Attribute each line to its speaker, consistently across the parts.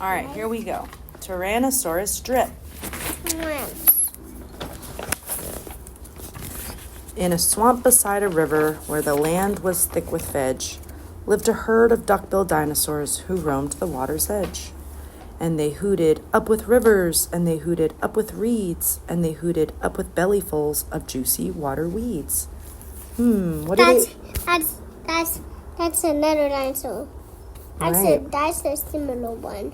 Speaker 1: All right, here we go. Tyrannosaurus Drip. In a swamp beside a river where the land was thick with veg, lived a herd of duck-billed dinosaurs who roamed the water's edge. And they hooted up with rivers, and they hooted up with reeds, and they hooted up with bellyfuls of juicy water weeds.
Speaker 2: That's another dinosaur. That's a similar one.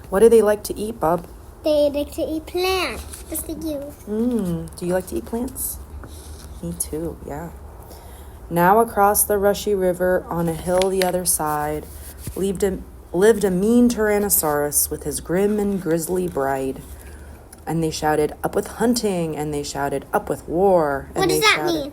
Speaker 1: What do they like to eat, Bub?
Speaker 2: They like to eat plants, just like you.
Speaker 1: Do you like to eat plants? Me too, yeah. Now across the rushy river on a hill the other side lived a mean Tyrannosaurus with his grim and grisly bride. And they shouted, up with hunting, and they shouted, up with war. And
Speaker 2: what does that mean?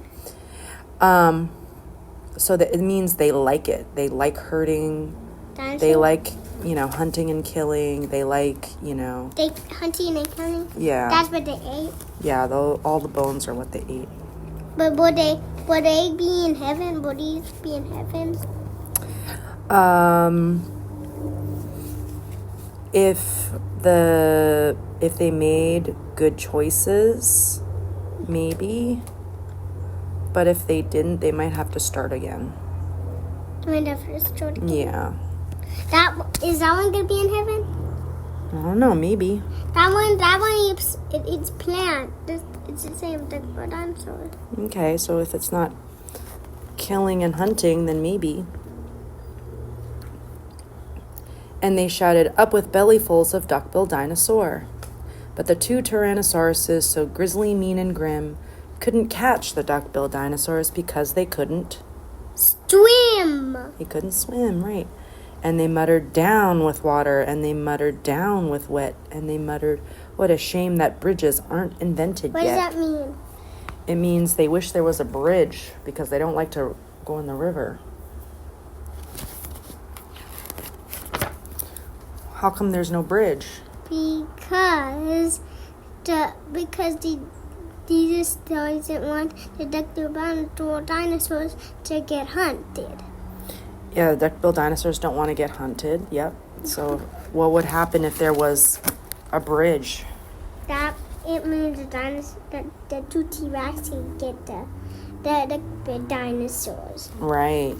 Speaker 1: So that it means they like it. They like hurting.
Speaker 2: Dinosaur?
Speaker 1: They like, hunting and killing. They like,
Speaker 2: They hunting and killing?
Speaker 1: Yeah.
Speaker 2: That's what they ate?
Speaker 1: Yeah, all the bones are what they eat.
Speaker 2: But would they be in heaven? Would these be in heaven?
Speaker 1: If they made good choices, maybe. But if they didn't, they might have to start again. Yeah.
Speaker 2: Is that one gonna be in heaven?
Speaker 1: I don't know, maybe.
Speaker 2: That one it's plant. It's the same thing for dinosaurs.
Speaker 1: Okay, so if it's not killing and hunting, then maybe. And they shouted, up with bellyfuls of duck-billed dinosaur. But the two Tyrannosauruses, so grisly, mean, and grim, couldn't catch the duck-billed dinosaurs because they couldn't
Speaker 2: swim.
Speaker 1: They couldn't swim, right. And they muttered, down with water, and they muttered, down with wet, and they muttered, what a shame that bridges aren't invented yet.
Speaker 2: What does that mean?
Speaker 1: It means they wish there was a bridge because they don't like to go in the river. How come there's no bridge?
Speaker 2: Because the Jesus doesn't want the duck-billed dinosaurs to get hunted.
Speaker 1: Yeah, the duck-billed dinosaurs don't want to get hunted. Yep. So what would happen if there was a bridge?
Speaker 2: It means the two T-Rex can get the dinosaurs.
Speaker 1: Right.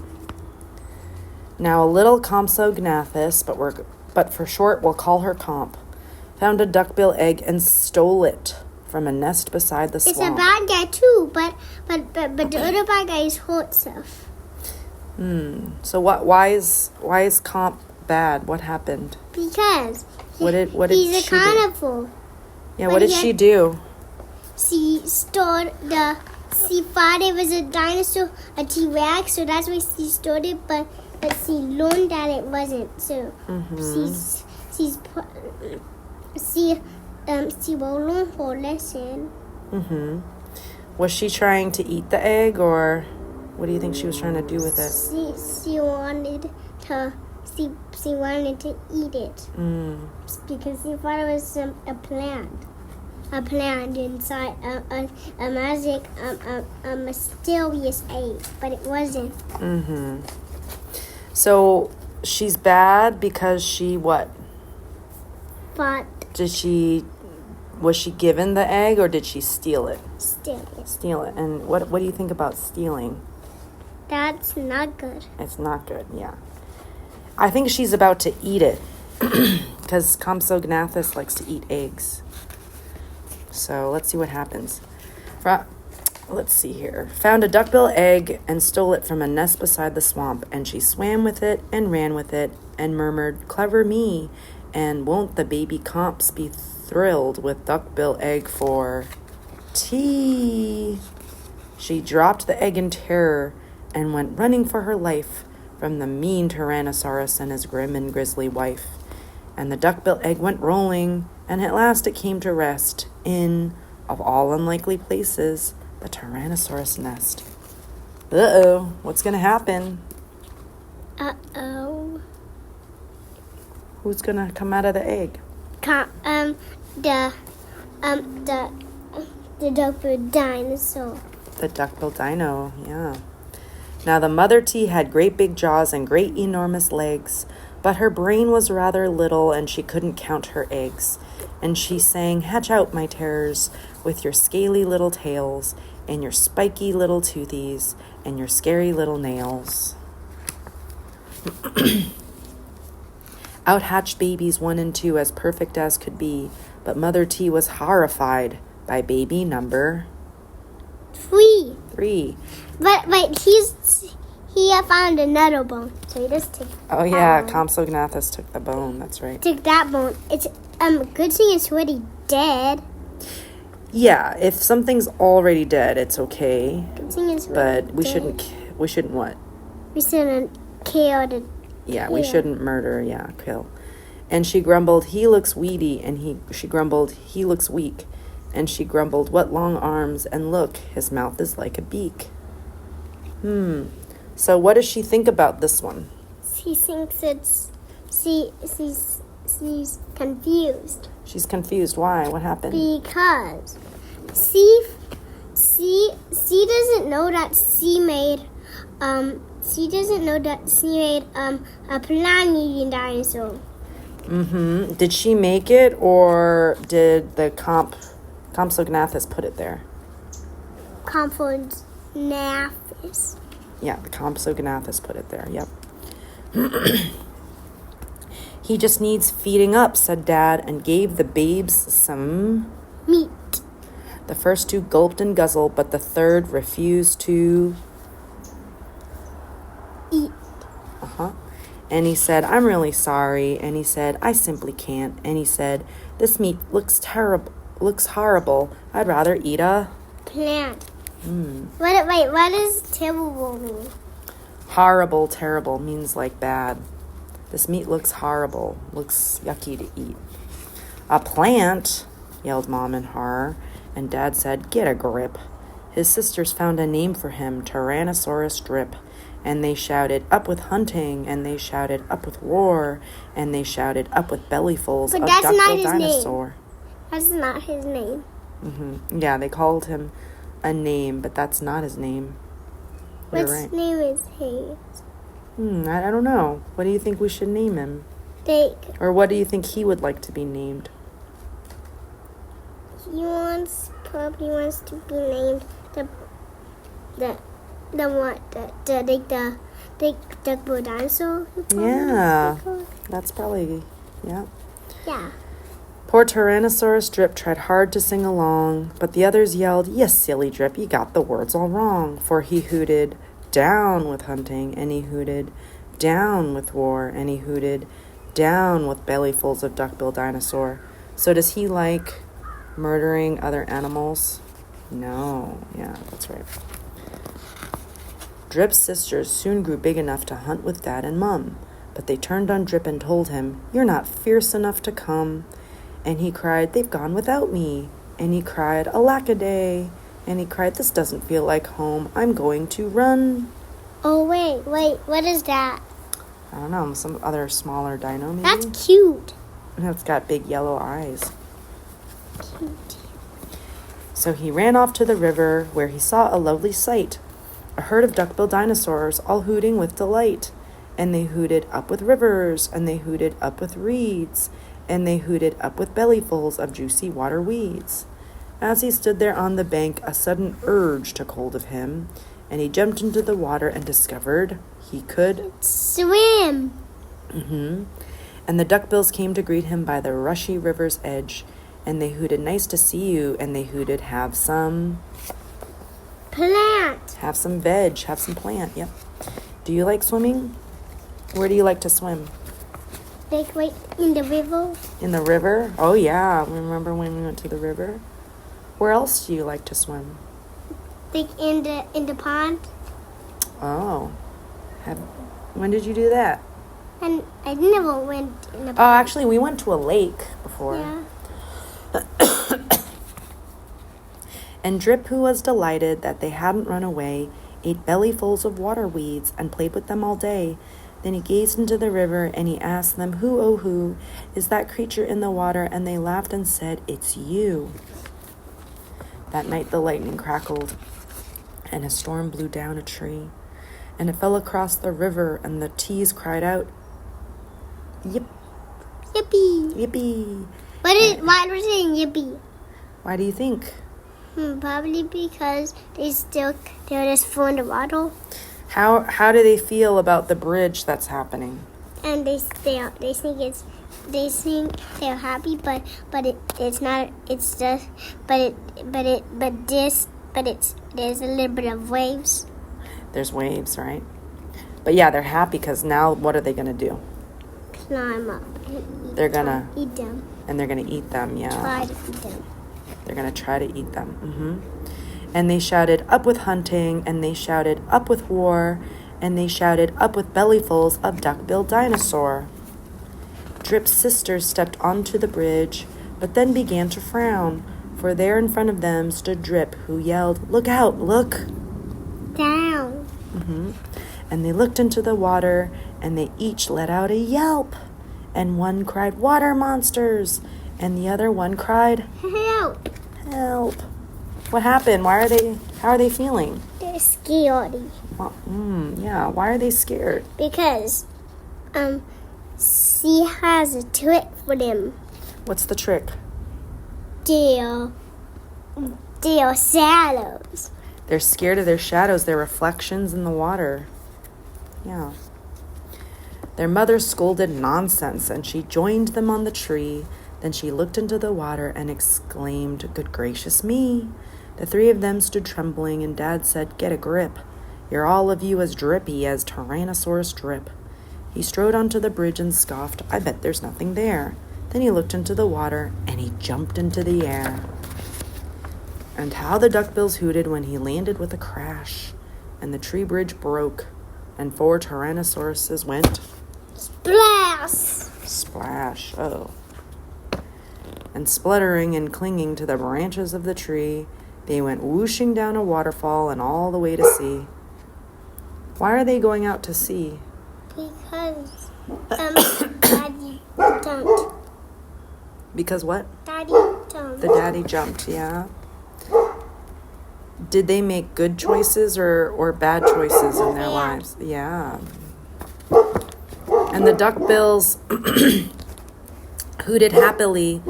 Speaker 1: Now a little Compsognathus, but for short we'll call her Comp, found a duckbill egg and stole it from a nest beside the swamp.
Speaker 2: It's a bad guy too, but the other bad guy is hurt stuff.
Speaker 1: So why is Comp bad? What happened?
Speaker 2: Because
Speaker 1: he's
Speaker 2: a carnivore.
Speaker 1: Yeah, what did she do?
Speaker 2: She thought it was a dinosaur, a T-Rex, so that's why she stole it, but she learned that it wasn't. So she will learn her lesson.
Speaker 1: Was she trying to eat the egg, or what do you think she was trying to do with it?
Speaker 2: She wanted to eat it because she thought it was a plant inside a mysterious egg, but it wasn't.
Speaker 1: So she's bad because she what?
Speaker 2: But
Speaker 1: was she given the egg or did she steal it?
Speaker 2: Steal it.
Speaker 1: And what do you think about stealing?
Speaker 2: That's not good.
Speaker 1: It's not good, yeah. I think she's about to eat it because Compsognathus likes to eat eggs. So let's see what happens. Let's see here. Found a duckbill egg and stole it from a nest beside the swamp, and she swam with it and ran with it and murmured, clever me, and won't the baby Comps be thrilled with duckbill egg for tea? She dropped the egg in terror and went running for her life from the mean Tyrannosaurus and his grim and grisly wife. And the duckbill egg went rolling, and at last it came to rest in, of all unlikely places, the Tyrannosaurus nest. Uh-oh, what's gonna happen?
Speaker 2: Uh-oh.
Speaker 1: Who's gonna come out of the egg?
Speaker 2: The duck-billed dinosaur.
Speaker 1: The duck-billed dino, yeah. Now the mother T had great big jaws and great enormous legs, But her brain was rather little, and she couldn't count her eggs. And she sang, "Hatch out, my terrors, with your scaly little tails, and your spiky little toothies, and your scary little nails." Out hatched babies 1 and 2, as perfect as could be, but Mother T was horrified by baby number 3.
Speaker 2: But he found another bone, so he just took.
Speaker 1: Oh yeah, Compsognathus took the bone. That's right.
Speaker 2: Took that bone. It's good thing it's already dead.
Speaker 1: Yeah, if something's already dead, it's okay.
Speaker 2: Good thing it's
Speaker 1: But
Speaker 2: already
Speaker 1: we
Speaker 2: dead.
Speaker 1: shouldn't what?
Speaker 2: We shouldn't kill the.
Speaker 1: Yeah, we shouldn't murder. Yeah, kill. And she grumbled, "He looks weedy," and she grumbled, "He looks weak." And she grumbled, "What long arms, and look, his mouth is like a beak." So what does she think about this one?
Speaker 2: She thinks it's. She's confused.
Speaker 1: She's confused. Why? What happened?
Speaker 2: Because she doesn't know that she made a plant-eating dinosaur.
Speaker 1: Did she make it, or did the Compsognathus put it there?
Speaker 2: Compsognathus.
Speaker 1: Yeah, the Compsognathus put it there. Yep. "He just needs feeding up," said Dad, and gave the babes some
Speaker 2: Meat.
Speaker 1: The first 2 gulped and guzzled, but the third refused to
Speaker 2: Eat.
Speaker 1: And he said, "I'm really sorry." And he said, "I simply can't." And he said, "This meat looks horrible. I'd rather eat a
Speaker 2: Plant. What does terrible mean?
Speaker 1: horrible." Terrible means like bad. This meat looks horrible. Looks yucky to eat. "A plant," yelled Mom in horror. And Dad said, "Get a grip." His sisters found a name for him, Tyrannosaurus Drip. And they shouted, "Up with hunting," and they shouted, "Up with war," and they shouted, "Up with bellyfuls
Speaker 2: But
Speaker 1: of
Speaker 2: that's not
Speaker 1: duckbill
Speaker 2: his
Speaker 1: dinosaur."
Speaker 2: That's not his name.
Speaker 1: Yeah, they called him a name, but that's not his name. You're
Speaker 2: What's
Speaker 1: right.
Speaker 2: name is his?
Speaker 1: I don't know. What do you think we should name him? Or what do you think he would like to be named?
Speaker 2: He probably wants to be named the duckbill dinosaur.
Speaker 1: Yeah, that's probably, yeah.
Speaker 2: Yeah.
Speaker 1: Poor Tyrannosaurus Drip tried hard to sing along, but the others yelled, "You silly Drip, you got the words all wrong." For he hooted, "Down with hunting," and he hooted, "Down with war," and he hooted, "Down with bellyfuls of duckbill dinosaur." So does he like murdering other animals? No. Yeah, that's right. Drip's sisters soon grew big enough to hunt with Dad and Mum, but they turned on Drip and told him, "You're not fierce enough to come." And he cried, "They've gone without me." And he cried, "Alackaday." And he cried, "This doesn't feel like home. I'm going to run."
Speaker 2: Oh, wait. What is that?
Speaker 1: I don't know, some other smaller dino maybe?
Speaker 2: That's cute.
Speaker 1: And it's got big yellow eyes.
Speaker 2: Cute.
Speaker 1: So he ran off to the river, where he saw a lovely sight. A herd of duckbill dinosaurs, all hooting with delight. And they hooted up with rivers, and they hooted up with reeds, and they hooted up with bellyfuls of juicy water weeds. As he stood there on the bank, a sudden urge took hold of him, and he jumped into the water and discovered he could
Speaker 2: Swim.
Speaker 1: And the duckbills came to greet him by the rushy river's edge, and they hooted, "Nice to see you," and they hooted, "Have some
Speaker 2: Plant.
Speaker 1: have some veg, have some plant." Yep. Do you like swimming? Where do you like to swim?
Speaker 2: Like right in the river.
Speaker 1: In the river? Oh yeah, remember when we went to the river? Where else do you like to swim?
Speaker 2: Like in the pond.
Speaker 1: Oh. When did you do that?
Speaker 2: And I never went in the
Speaker 1: Oh,
Speaker 2: pond.
Speaker 1: actually, we went to a lake before.
Speaker 2: Yeah.
Speaker 1: And Drip, who was delighted that they hadn't run away, ate bellyfuls of water weeds and played with them all day. Then he gazed into the river and he asked them, "Who, oh who, is that creature in the water?" And they laughed and said, "It's you." That night the lightning crackled, and a storm blew down a tree, and it fell across the river, and the teas cried out, Yip.
Speaker 2: Yippee.
Speaker 1: Yippee.
Speaker 2: Why was it yippee?
Speaker 1: Why do you think?
Speaker 2: Probably because they're just full in the water.
Speaker 1: How do they feel about the bridge that's happening?
Speaker 2: And they think they're happy, but it's not. It's just there's a little bit of waves.
Speaker 1: There's waves, right? But yeah, they're happy because now what are they gonna do?
Speaker 2: Climb up.
Speaker 1: They're gonna
Speaker 2: eat them.
Speaker 1: And they're gonna eat them. Yeah.
Speaker 2: Try to eat them.
Speaker 1: They're gonna try to eat them. And they shouted, "Up with hunting!" And they shouted, "Up with war!" And they shouted, "Up with bellyfuls of duck-billed dinosaur!" Drip's sisters stepped onto the bridge, but then began to frown, for there in front of them stood Drip, who yelled, "Look out! Look!"
Speaker 2: Down.
Speaker 1: And they looked into the water, and they each let out a yelp. And one cried, "Water monsters!" And the other one cried,
Speaker 2: Help.
Speaker 1: "Help!" What happened? How are they feeling?
Speaker 2: They're scared.
Speaker 1: Well, yeah, why are they scared?
Speaker 2: Because she has a trick for them.
Speaker 1: What's the trick?
Speaker 2: They're shadows.
Speaker 1: They're scared of their shadows, their reflections in the water. Yeah. Their mother scolded nonsense, and she joined them on the tree. Then she looked into the water and exclaimed, "Good gracious me!" The three of them stood trembling, and Dad said, "Get a grip. You're all of you as drippy as Tyrannosaurus Drip." He strode onto the bridge and scoffed, "I bet there's nothing there." Then he looked into the water, and he jumped into the air. And how the duckbills hooted when he landed with a crash. And the tree bridge broke, and 4 Tyrannosauruses went
Speaker 2: Splash!
Speaker 1: splash. Oh. And spluttering and clinging to the branches of the tree, they went whooshing down a waterfall and all the way to sea. Why are they going out to sea?
Speaker 2: Because Daddy jumped.
Speaker 1: Because what?
Speaker 2: Daddy jumped.
Speaker 1: The daddy jumped, yeah. Did they make good choices or bad choices in their lives? Yeah. And the duckbills hooted happily.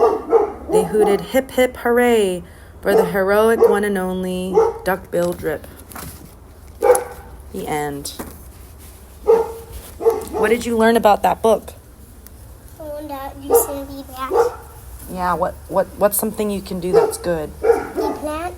Speaker 1: They hooted, "Hip, hip, hooray," for the heroic one and only Duck-Bill Drip. The end. What did you learn about that book?
Speaker 2: That you should be that.
Speaker 1: Yeah, what's something you can do that's good?
Speaker 2: You plant